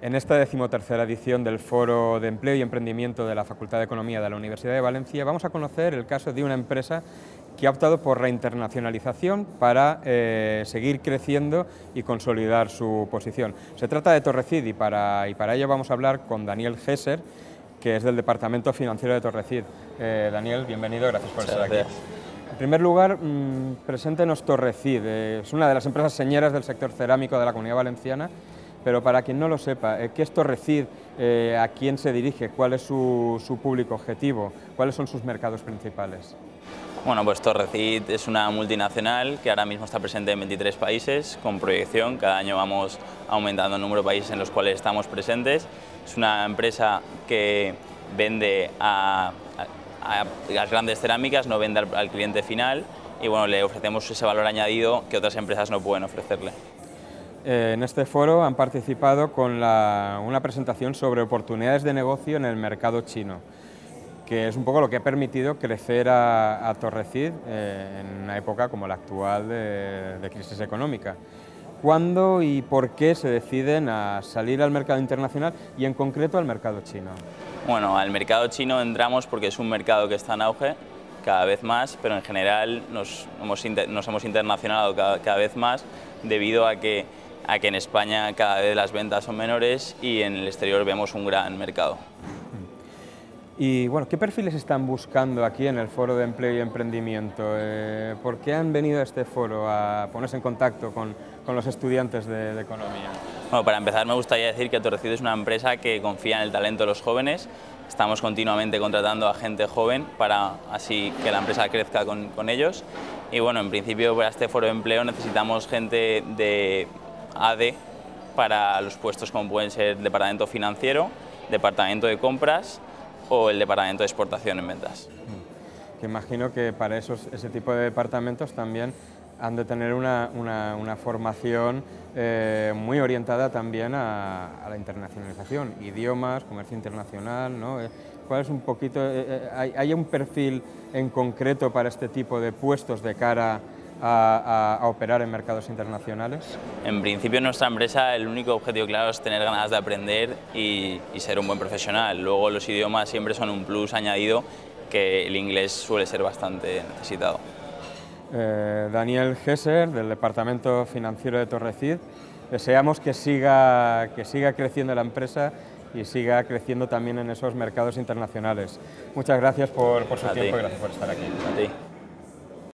En esta 13ª edición del Foro de Empleo y Emprendimiento de la Facultad de Economía de la Universidad de Valencia vamos a conocer el caso de una empresa que ha optado por la internacionalización para seguir creciendo y consolidar su posición. Se trata de Torrecid y para ello vamos a hablar con Daniel Gesser, que es del Departamento Financiero de Torrecid. Daniel, bienvenido, gracias por estar aquí. En primer lugar, preséntenos Torrecid. Es una de las empresas señeras del sector cerámico de la Comunidad Valenciana, pero para quien no lo sepa, ¿qué es Torrecid? ¿A quién se dirige? ¿Cuál es su público objetivo? ¿Cuáles son sus mercados principales? Bueno, pues Torrecid es una multinacional que ahora mismo está presente en 23 países con proyección. Cada año vamos aumentando el número de países en los cuales estamos presentes. Es una empresa que vende a las grandes cerámicas, no vende al cliente final y bueno, le ofrecemos ese valor añadido que otras empresas no pueden ofrecerle. En este foro han participado con una presentación sobre oportunidades de negocio en el mercado chino, que es un poco lo que ha permitido crecer a Torrecid en una época como la actual de crisis económica. ¿Cuándo y por qué se deciden a salir al mercado internacional y en concreto al mercado chino? Bueno, al mercado chino entramos porque es un mercado que está en auge cada vez más, pero en general nos hemos internacionalizado cada vez más debido a que en España cada vez las ventas son menores y en el exterior vemos un gran mercado. Y bueno, ¿qué perfiles están buscando aquí en el Foro de Empleo y Emprendimiento? ¿Por qué han venido a este foro a ponerse en contacto con los estudiantes de Economía? Bueno, para empezar me gustaría decir que Torrecid es una empresa que confía en el talento de los jóvenes. Estamos continuamente contratando a gente joven para así que la empresa crezca con ellos. Y bueno, en principio para este Foro de Empleo necesitamos gente de AD para los puestos como pueden ser departamento financiero, departamento de compras o el departamento de exportación en ventas. Que imagino que para ese tipo de departamentos también han de tener una formación muy orientada también a la internacionalización, idiomas, comercio internacional, ¿no? ¿Cuál es un poquito, hay un perfil en concreto para este tipo de puestos de cara a operar en mercados internacionales? En principio en nuestra empresa el único objetivo claro es tener ganas de aprender y ser un buen profesional. Luego los idiomas siempre son un plus añadido que el inglés suele ser bastante necesitado. Daniel Gesser, del Departamento Financiero de Torrecid, deseamos que siga creciendo la empresa y siga creciendo también en esos mercados internacionales. Muchas gracias por su tiempo y gracias por estar aquí. A ti.